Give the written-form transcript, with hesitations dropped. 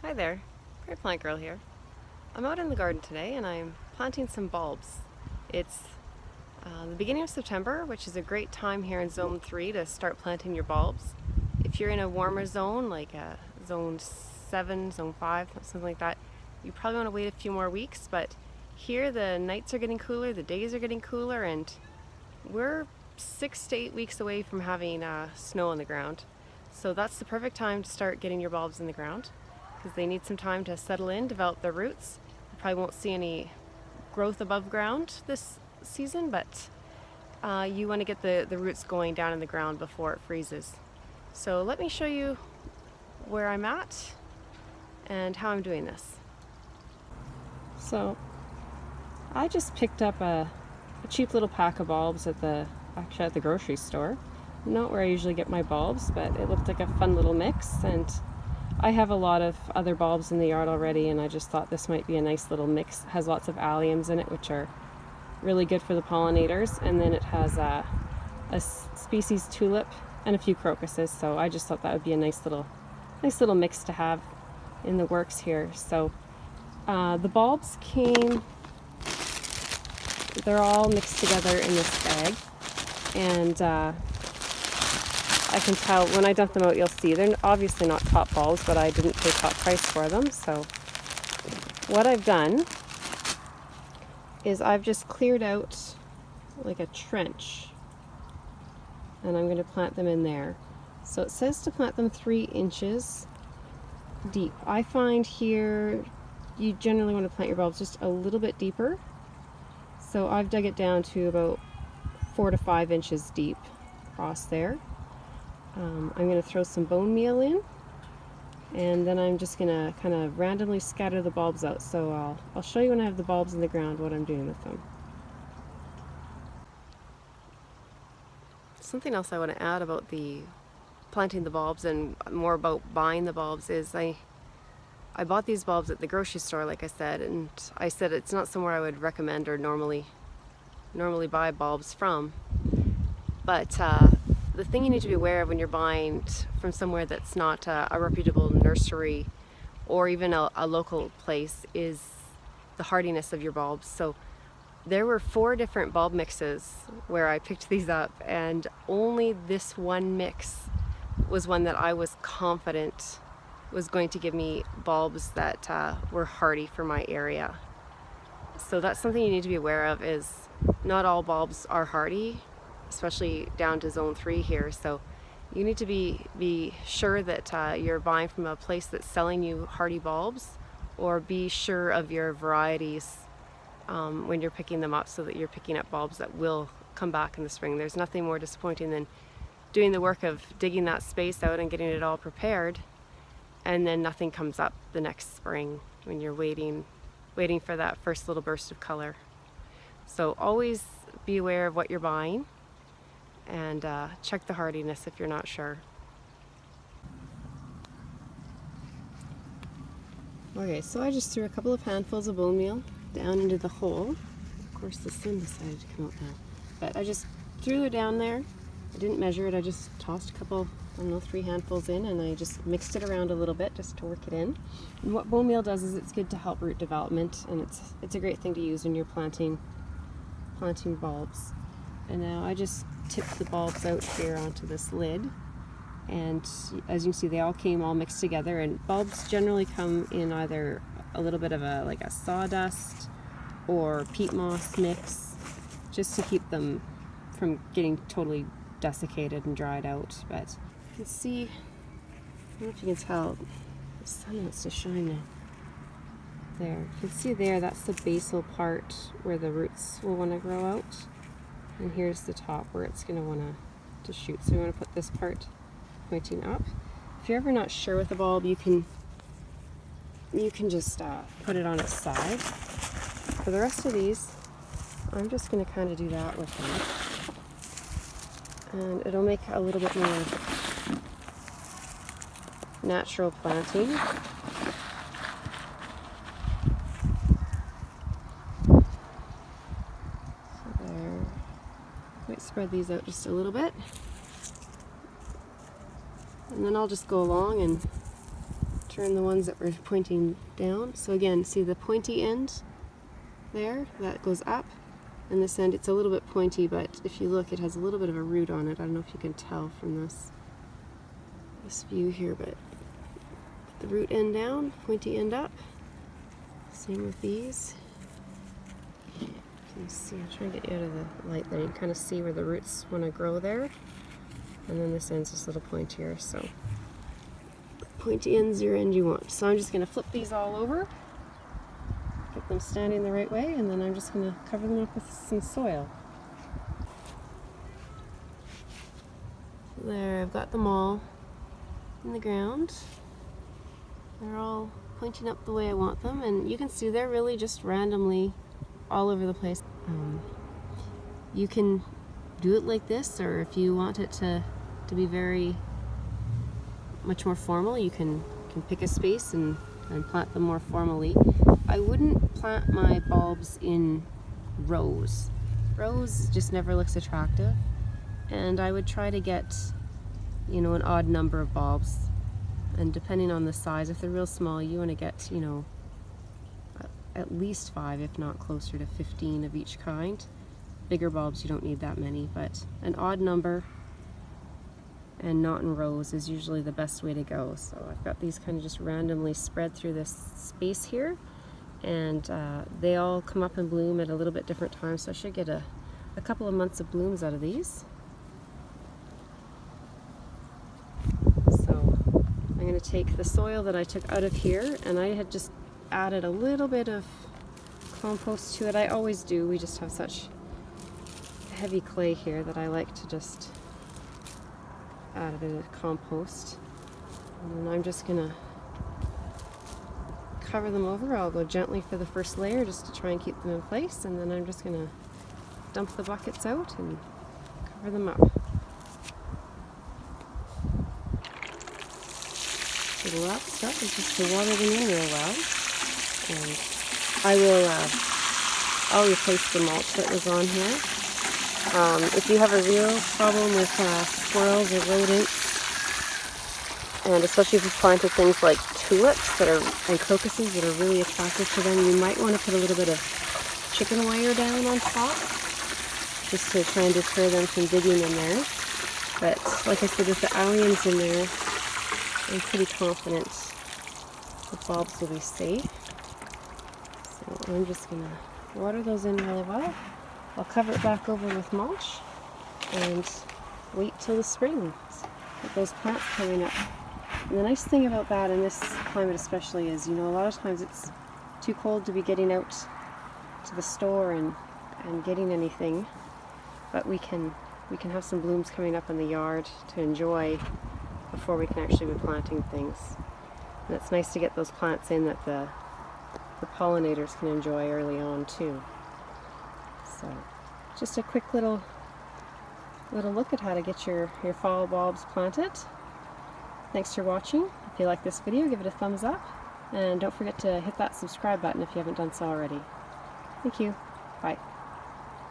Hi there, Great Plant Girl here. I'm out in the garden today and I'm planting some bulbs. It's the beginning of September, which is a great time here in Zone 3 to start planting your bulbs. If you're in a warmer zone, like Zone 7, Zone 5, something like that, you probably want to wait a few more weeks, but here the nights are getting cooler, the days are getting cooler, and we're 6 to 8 weeks away from having snow on the ground. So that's the perfect time to start getting your bulbs in the ground, because they need some time to settle in, develop their roots. You probably won't see any growth above ground this season, but you want to get the roots going down in the ground before it freezes. So let me show you where I'm at and how I'm doing this. So I just picked up a cheap little pack of bulbs at the grocery store. Not where I usually get my bulbs, but it looked like a fun little mix, and I have a lot of other bulbs in the yard already, and I just thought this might be a nice little mix. It has lots of alliums in it, which are really good for the pollinators, and then it has a species tulip and a few crocuses, so I just thought that would be a nice little mix to have in the works here. So the bulbs they're all mixed together in this bag, and I can tell when I dump them out, you'll see they're obviously not top bulbs, but I didn't pay top price for them. So what I've done is I've just cleared out like a trench, and I'm going to plant them in there. So it says to plant them 3 inches deep. I find here you generally want to plant your bulbs just a little bit deeper. So I've dug it down to about 4 to 5 inches deep across there. I'm going to throw some bone meal in, and then I'm just going to kind of randomly scatter the bulbs out. So I'll show you when I have the bulbs in the ground what I'm doing with them. Something else I want to add about the planting the bulbs and more about buying the bulbs is I bought these bulbs at the grocery store, like I said, and I said it's not somewhere I would recommend or normally buy bulbs from, but the thing you need to be aware of when you're buying from somewhere that's not a reputable nursery or even a local place is the hardiness of your bulbs. So there were 4 different bulb mixes where I picked these up, and only this one mix was one that I was confident was going to give me bulbs that were hardy for my area. So that's something you need to be aware of, is not all bulbs are hardy, especially down to Zone 3 here. So you need to be sure that you're buying from a place that's selling you hardy bulbs, or be sure of your varieties when you're picking them up, so that you're picking up bulbs that will come back in the spring. There's nothing more disappointing than doing the work of digging that space out and getting it all prepared, and then nothing comes up the next spring when you're waiting for that first little burst of color. So always be aware of what you're buying, and check the hardiness if you're not sure. Okay, so I just threw a couple of handfuls of bone meal down into the hole. Of course the sun decided to come out now, but I just threw it down there. I didn't measure it, I just tossed a couple, 3 handfuls in, and I just mixed it around a little bit just to work it in. And what bone meal does is it's good to help root development, and it's a great thing to use when you're planting bulbs. And now I just tipped the bulbs out here onto this lid, and as you can see, they all came all mixed together. And bulbs generally come in either a little bit of a sawdust or peat moss mix, just to keep them from getting totally desiccated and dried out. But you can see, I don't know if you can tell, the sun wants to shine now. There, you can see there, that's the basal part where the roots will want to grow out. And here's the top where it's going to want to shoot. So we want to put this part pointing up. If you're ever not sure with a bulb, you can just put it on its side. For the rest of these, I'm just going to kind of do that with them. And it'll make a little bit more natural planting. Spread these out just a little bit, and then I'll just go along and turn the ones that were pointing down. So again, see the pointy end there? That goes up. And this end, it's a little bit pointy, but if you look, it has a little bit of a root on it. I don't know if you can tell from this view here, but the root end down, pointy end up. Same with these. You can see, I'm trying to get you out of the light there. You can kind of see where the roots want to grow there. And then this end's just a little pointier, so pointy end's your end you want. So I'm just going to flip these all over, get them standing the right way, and then I'm just going to cover them up with some soil. There, I've got them all in the ground. They're all pointing up the way I want them, and you can see they're really just randomly all over the place. You can do it like this, or if you want it to be very much more formal, you can pick a space and plant them more formally. I wouldn't plant my bulbs in rows. Rows just never looks attractive, and I would try to get, you know, an odd number of bulbs. And depending on the size, if they're real small, you want to get, you know, at least 5, if not closer to 15 of each kind. Bigger bulbs, you don't need that many, but an odd number and not in rows is usually the best way to go. So I've got these kind of just randomly spread through this space here, and they all come up and bloom at a little bit different times, so I should get a couple of months of blooms out of these. So I'm going to take the soil that I took out of here, and I had just added a little bit of compost to it. I always do, we just have such heavy clay here that I like to just add a bit of compost. And then I'm just gonna cover them over. I'll go gently for the first layer just to try and keep them in place, and then I'm just gonna dump the buckets out and cover them up. So the last step is just to water them in real well, and I'll replace the mulch that was on here. If you have a real problem with squirrels or rodents, and especially if you've planted things like tulips and crocuses that are really attractive to them, you might want to put a little bit of chicken wire down on top just to try and deter them from digging in there. But like I said, with the alliums in there, I'm pretty confident the bulbs will be safe. So I'm just going to water those in really well. I'll cover it back over with mulch and wait till the spring. Get those plants coming up. And the nice thing about that in this climate especially is, you know, a lot of times it's too cold to be getting out to the store and getting anything, but we can have some blooms coming up in the yard to enjoy before we can actually be planting things. And it's nice to get those plants in that the pollinators can enjoy early on too. So just a quick little look at how to get your fall bulbs planted. Thanks for watching. If you like this video, give it a thumbs up, and don't forget to hit that subscribe button if you haven't done so already. Thank you.